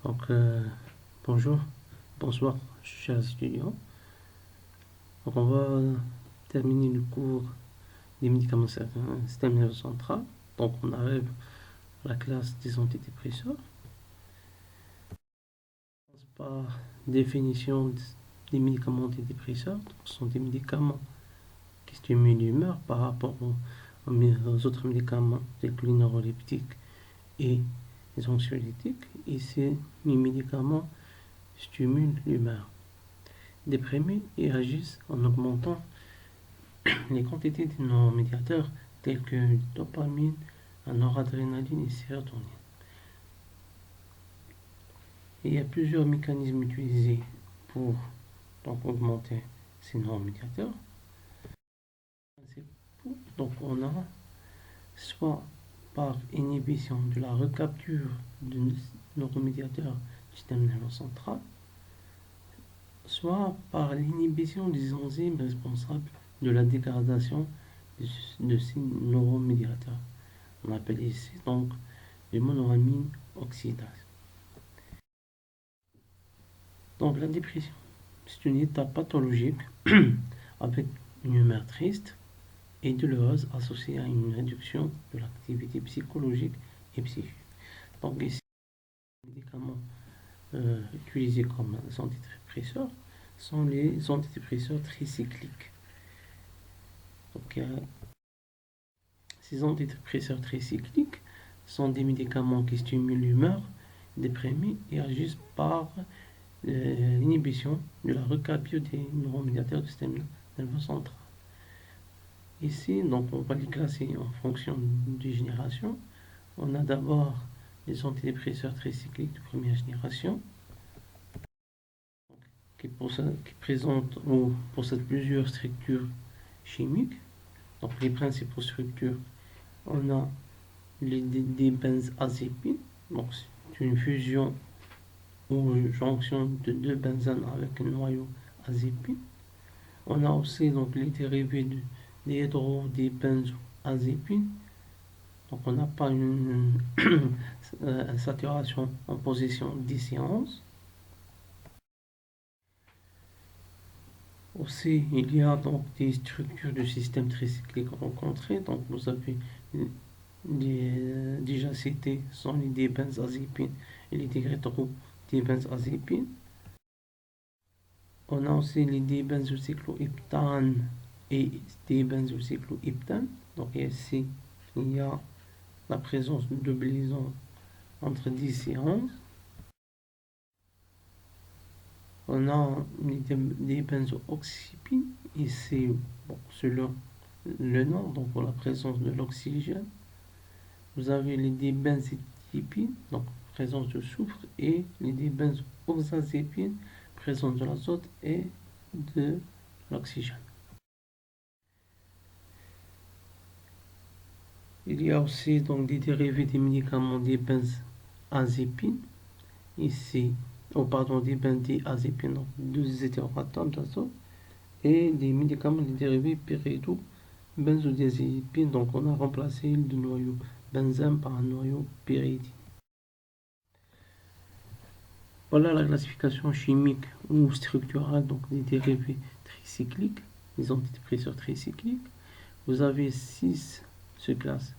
Donc, bonjour, bonsoir, chers étudiants. Donc, on va terminer le cours des médicaments système nerveux central. Donc, on arrive à la classe des antidépresseurs. Par définition des médicaments antidépresseurs, donc, ce sont des médicaments qui stimulent l'humeur par rapport aux autres médicaments tels que les neuroleptiques et les anxiolytiques. Et ces médicaments stimulent l'humeur. Déprimés et agissent en augmentant les quantités de neuromédiateurs tels que la dopamine, la noradrénaline et sérotonine. Et il y a plusieurs mécanismes utilisés pour donc, augmenter ces neuromédiateurs. Donc on a soit par inhibition de la recapture de neuromédiateurs du système nerveux central, soit par l'inhibition des enzymes responsables de la dégradation de ces neuromédiateurs. On appelle ici donc les monoamines oxydase. Donc la dépression, c'est une étape pathologique avec une humeur triste et douloureuse associée à une réduction de l'activité psychologique et psychique. Donc ici, les médicaments utilisés comme antidépresseurs sont les antidépresseurs tricycliques. Donc, ces antidépresseurs tricycliques sont des médicaments qui stimulent l'humeur déprimée et agissent par l'inhibition de la recapture des neuromédiateurs du système nerveux central. Ici, donc, on va les classer en fonction des générations. On a d'abord les antidépresseurs tricycliques de première génération qui présentent ou possèdent plusieurs structures chimiques. Donc, les principales structures, on a les dibenzazépines. Donc, c'est une fusion ou une jonction de deux benzenes avec un noyau azépine. On a aussi donc les dérivés des hydrodibenzazépines. Donc on n'a pas une saturation en position 10 et 11. Aussi, il y a donc des structures du système tricyclique rencontrées. Donc vous avez déjà cités sont les dibenzazépines et les dihydrodibenzazépines. On a aussi les dibenzocycloheptanes et dibenzocycloheptanes. Donc ici, il y a la présence de deux liaisons entre 10 et 11. On a les benzooxypines, ici, selon le nom, donc pour la présence de l'oxygène. Vous avez les dibenzétipines, donc présence de soufre, et les dibenzooxazépines, présence de l'azote et de l'oxygène. Il y a aussi donc des dérivés des médicaments dibenzazépines, ici, des benzodiazépines, donc 2 hétéroatomes d'azote, et des médicaments des dérivés pyridobenzodiazépines, donc on a remplacé le noyau benzène par un noyau pyridine. Voilà la classification chimique ou structurale donc des dérivés tricycliques, les antidépresseurs tricycliques. Vous avez 6 classes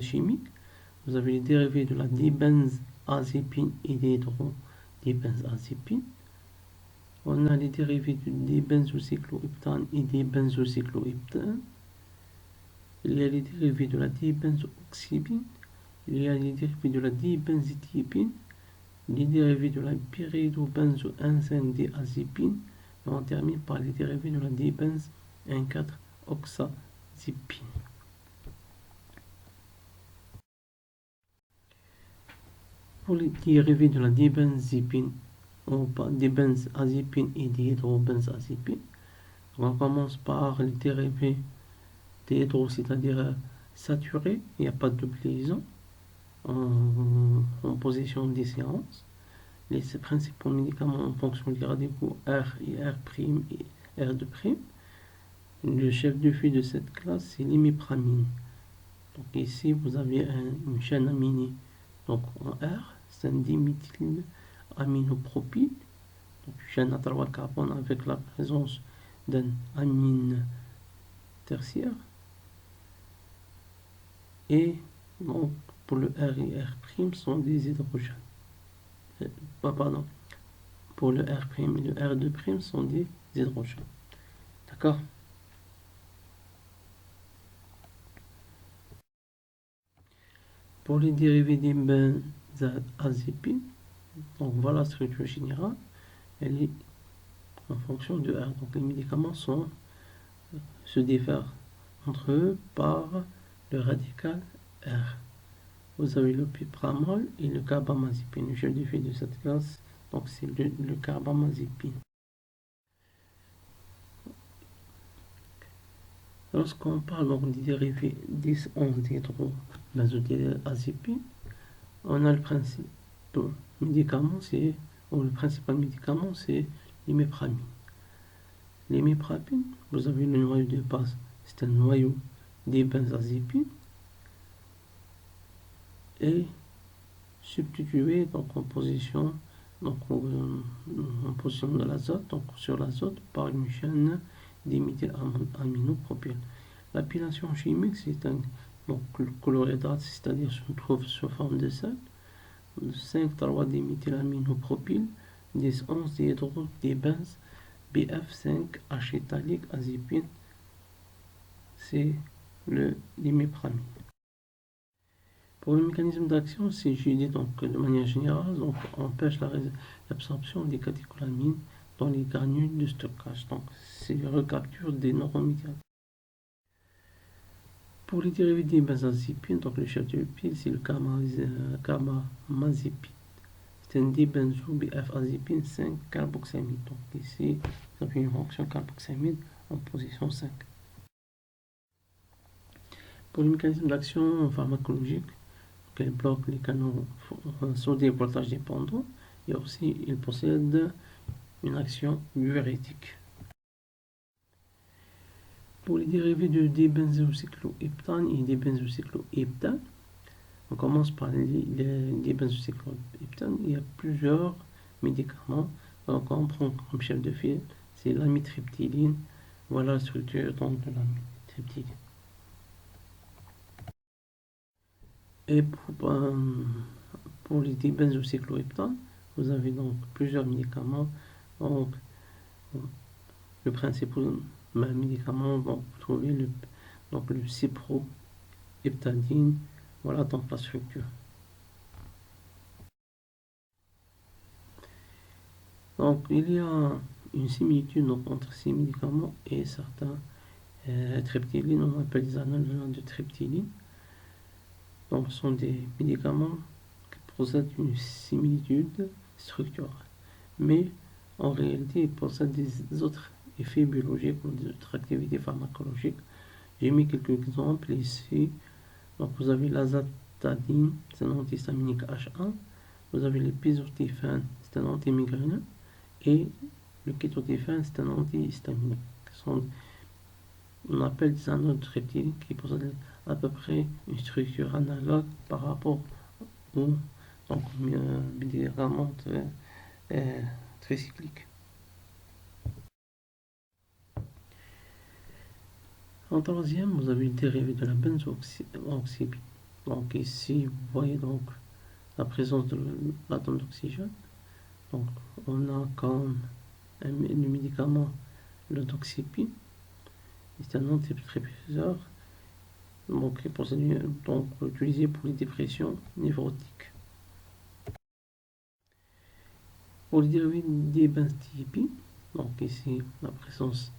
chimiques. Vous avez les dérivés de la dibenzazépine et des hydrodibenzazépines. On a les dérivés des benzocycloheptanes et des benzocycloheptanes. Il y a les dérivés de la dibenzooxybine. Il y a les dérivés de la dibenzétipine. Les dérivés de la pyridobenzo-1,5-diazépine. Et on termine par les dérivés de la dibenz-1,4-oxazépine. Pour les dérivés de la dibenzépine, dibenzazépine et dihydrobenzazépine, on commence par les dérivés dihydro, c'est-à-dire saturés, il n'y a pas de double liaison, en position 10 et 11. Les principaux médicaments en fonction des radicaux R et R' et R2'. Le chef de file de cette classe, c'est l'imipramine. Donc ici, vous avez une chaîne aminée donc en R, c'est un diméthylaminopropyl, donc chaîne à 3 carbones avec la présence d'un amine tertiaire. Et donc, pour le R et R' sont des hydrogènes. Pardon, pour le R' et le R2' sont des hydrogènes. D'accord? Pour les dérivés des benzodiazépines, donc voilà la structure générale, elle est en fonction de R. Donc les médicaments se diffèrent entre eux par le radical R. Vous avez le pipramol et le carbamazépine. Le chef d'effet de cette classe, donc c'est le carbamazépine. Lorsqu'on parle donc des dérivés 10,11-dihydrobenzodiazépine, on a le principe médicament, le principal médicament, c'est l'imipramine. L'imipramine, vous avez le noyau de base, c'est un noyau des benzodiazépines, et substitué donc en position de l'azote, donc sur l'azote par une chaîne diméthylaminopropyl. L'appellation chimique, c'est un chlorhydrate, c'est-à-dire se trouve sous forme de sel, 5,3-diméthylaminopropyl, 10,11-dihydrodibenzène, BF5-acétalique-azépine, c'est l'imipramine. Pour le mécanisme d'action, c'est donc de manière générale, donc empêche l'absorption des catécholamines dans les granules de stockage. Donc c'est la recapture des neuromédiateurs. Pour les dérivés des benzodiazépines, donc le chef de pile, c'est le carbamazépine. C'est un dibenzo-BF-azépine 5-carboxamide. Donc ici, vous avez une fonction carboxamide en position 5. Pour le mécanisme d'action pharmacologique, elle bloque les canaux sodium voltage dépendants et aussi il possède une action diurétique. Pour les dérivés de dibenzocycloheptane et dibenzocycloheptane, on commence par les dibenzocycloheptane. Il y a plusieurs médicaments. Donc on prend comme chef de file, c'est l'amitriptyline. Voilà la structure donc de l'amitriptyline. Et pour les dibenzocycloheptane, vous avez donc plusieurs médicaments. Donc, le principal médicament, donc, vous trouvez le cyproheptadine. Voilà donc la structure. Donc, il y a une similitude donc, entre ces médicaments et certains triptylines. On appelle les analogues de triptyline. Donc, ce sont des médicaments qui possèdent une similitude structurelle. Mais en réalité, ils possèdent des autres effets biologiques ou des autres activités pharmacologiques. J'ai mis quelques exemples ici. Donc, vous avez l'azatadine, c'est un antihistaminique H1. Vous avez l'épizotifène, c'est un antimigraineux. Et le kétotifène, c'est un antihistaminique. On appelle des analogues triptyliques qui possèdent à peu près une structure analogue par rapport aux médicaments tricycliques. En troisième, vous avez le dérivé de la benzoxybine. Donc ici, vous voyez donc la présence de l'atome d'oxygène. Donc on a comme le médicament le doxypine. C'est un antidépresseur donc, utilisé pour les dépressions névrotiques. Pour les dérivés des benzodiazépines, donc ici la présence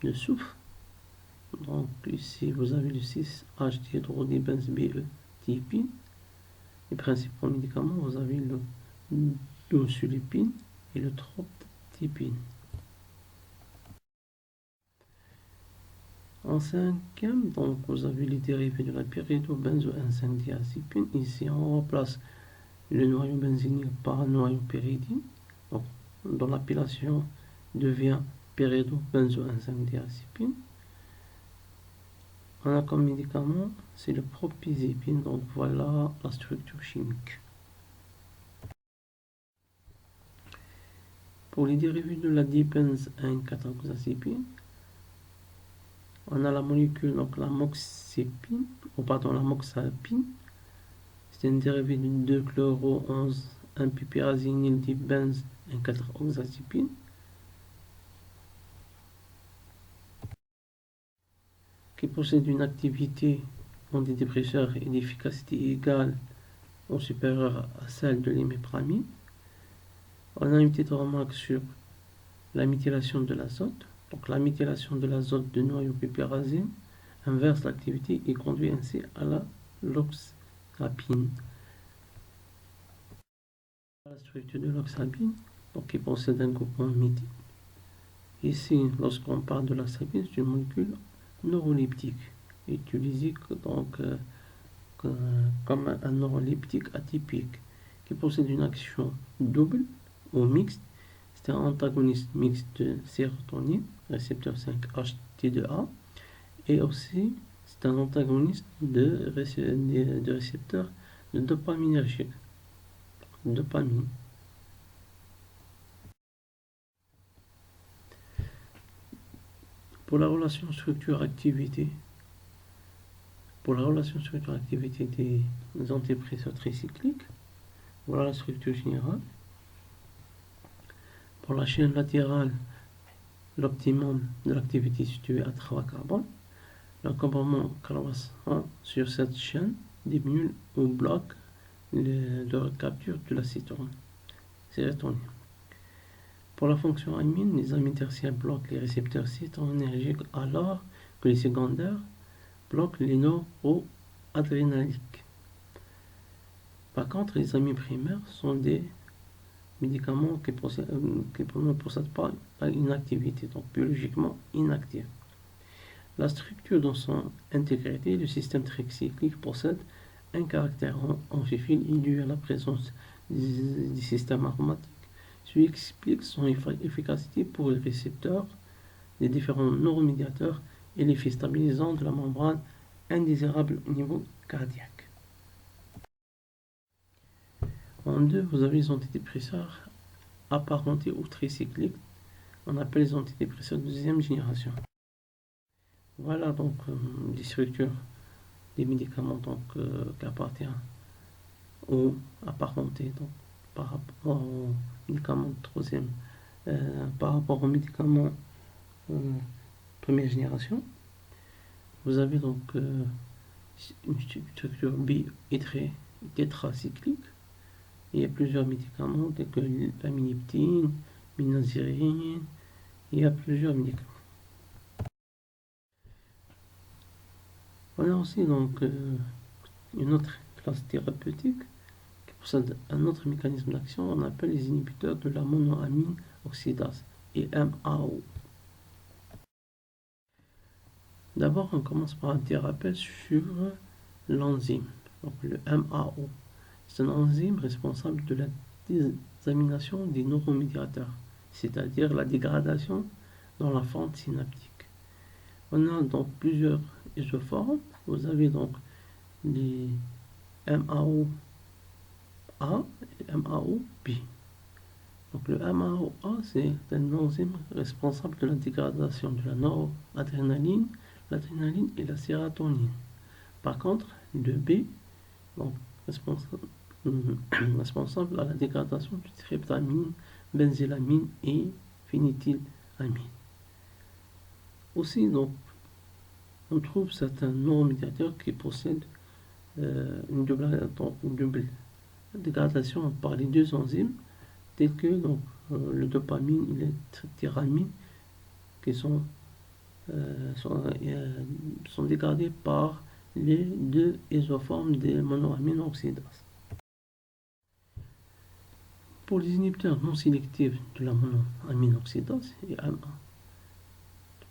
de soufre. Donc ici vous avez le 6-H-dihydrodibenzodiazépine. Les principaux médicaments, vous avez le dosulipine et le troptypine. En cinquième, donc vous avez les dérivés de la pyridobenzo-1,5-diazépine. Ici on remplace le noyau benzénique par un noyau pyridine. Donc dans l'appellation devient pyridobenzo-1,5-diazépine. On a comme médicament, c'est le propizépine. Donc voilà la structure chimique. Pour les dérivés de la dibenzène 4-oxazépine, on a la molécule, donc la moxépine, la moxapine. C'est un dérivé de 2-chloro-11-1-piperazényl dibenzène 4-oxazépine. Qui possède une activité antidépresseur et une efficacité égale ou supérieure à celle de l'imipramine. On a une petite remarque sur la méthylation de l'azote. Donc la méthylation de l'azote de noyau piperazine inverse l'activité et conduit ainsi à la loxapine. La structure de l'oxapine, donc qui possède un groupement méthyl. Ici, lorsqu'on parle de l'oxapine, c'est une molécule neuroleptique, utilisée donc comme un neuroleptique atypique, qui possède une action double ou mixte. C'est un antagoniste mixte de sérotonine, récepteur 5-HT2A, et aussi c'est un antagoniste de récepteur de dopaminergique, dopamine. Pour la relation structure-activité, des antidépresseurs tricycliques, voilà la structure générale. Pour la chaîne latérale, l'optimum de l'activité est situé à 3 carbones. L'encombrement croissant sur cette chaîne diminue ou bloque la recapture de la sérotonine. Pour la fonction amine, les amines tertiaires bloquent les récepteurs cétoninergiques alors que les secondaires bloquent les noradrénaliques. Par contre, les amines primaires sont des médicaments qui ne possèdent pas une activité, donc biologiquement inactive. La structure dans son intégrité du système tricyclique possède un caractère amphiphile dû à la présence du système aromatique. Ceci explique son efficacité pour les récepteurs des différents neuromédiateurs et l'effet stabilisant de la membrane indésirable au niveau cardiaque. En deux, vous avez les antidépresseurs apparentés ou tricycliques. On appelle les antidépresseurs de deuxième génération. Voilà donc des structures des médicaments qui appartiennent ou apparentés par rapport aux médicaments de troisième, par rapport aux médicaments première génération. Vous avez donc une structure bi- et tétracyclique. Il y a plusieurs médicaments tels que l'aminieptine, minazirine. Il y a plusieurs médicaments. On a aussi donc une autre classe thérapeutique qui possède un autre mécanisme d'action. On appelle les inhibiteurs de la monoamine oxydase et MAO. D'abord, on commence par un petit rappel sur l'enzyme, donc le MAO. C'est un enzyme responsable de la désamination des neuromédiateurs, c'est-à-dire la dégradation dans la fente synaptique. On a donc plusieurs isoformes. Vous avez donc les MAO-A et MAO-B. Donc le MAO-A, c'est un enzyme responsable de la dégradation de la noradrénaline, l'adrénaline et la sérotonine. Par contre, le B, donc responsable à la dégradation de tryptamine, benzélamine et phényléthylamine. Aussi, donc, on trouve certains neuromédiateurs qui possèdent une double dégradation par les deux enzymes, tels que donc, le dopamine et le tyramine, qui sont dégradés par les deux isoformes des monoamine oxydase. Pour les inhibiteurs non sélectifs de la monoamine oxydase et AMA,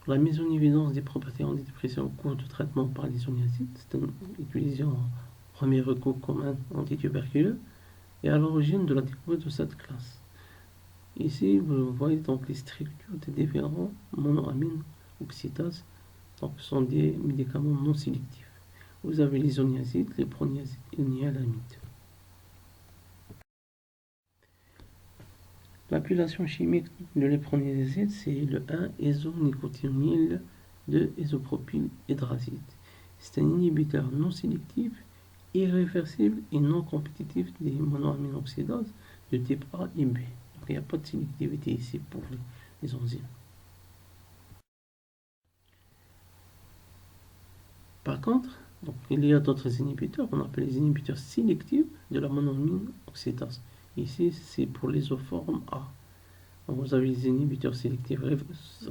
la mise en évidence des propriétés antidépressives au cours de traitement par l'isoniazide, c'est utilisé en premier recours comme un antituberculeux et à l'origine de la découverte de cette classe. Ici, vous voyez donc les structures des différents monoamines oxydases, donc ce sont des médicaments non sélectifs. Vous avez l'isoniazide, les proniazide et le nialamide. l'appellation chimique de l'éproniliside, c'est le 1-isonicotinyle 2-isopropyl-hydrazide. C'est un inhibiteur non sélectif, irréversible et non compétitif des monoaminoxydases de type A et B. Donc il n'y a pas de sélectivité ici pour les enzymes. Par contre, donc, il y a d'autres inhibiteurs qu'on appelle les inhibiteurs sélectifs de la monoamine oxydase. Ici, c'est pour l'isoforme A. Donc, vous avez les inhibiteurs sélectifs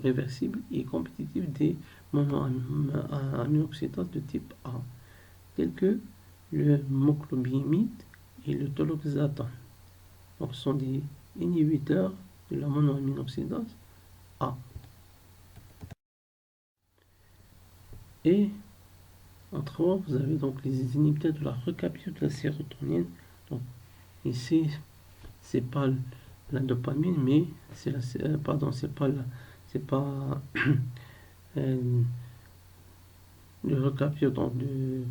réversibles et compétitifs des monoaminoxydases de type A, tels que le moclobémide et le toloxatone. Donc, ce sont des inhibiteurs de la monoaminoxydase A. Et entre autres, vous avez donc les inhibiteurs de la recapture de la sérotonine. Donc, ici, c'est pas la dopamine, mais c'est la, pardon, c'est pas le recapture donc, de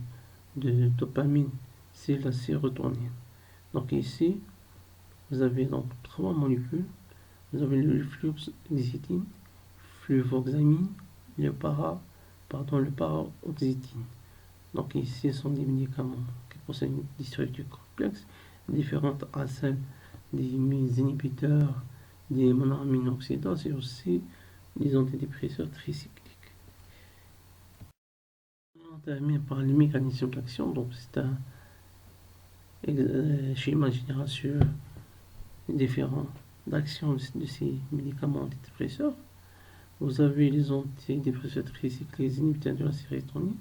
dopamine, c'est la sérotonine. Donc ici, vous avez donc trois molécules. Vous avez le fluoxétine, fluvoxamine, le paraoxétine. Donc ici, ce sont des médicaments qui possèdent des structures complexes, différentes à celles des inhibiteurs des monoaminoxydases et aussi des antidépresseurs tricycliques. On termine par les mécanismes d'action. Donc c'est un schéma général sur les différents actions de ces médicaments antidépresseurs. Vous avez les antidépresseurs tricycliques, les inhibiteurs de la sérotonine,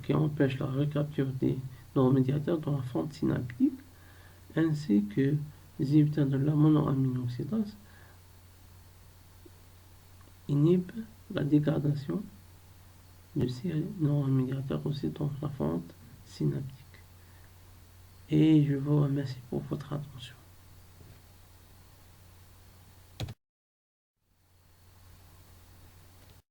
qui empêchent la recapture des neuromédiateurs dans la fente synaptique, ainsi que les inhibiteurs de la monoaminoxydase inhibent la dégradation de ces neuromédiateurs aussi dans la fente synaptique. Et je vous remercie pour votre attention.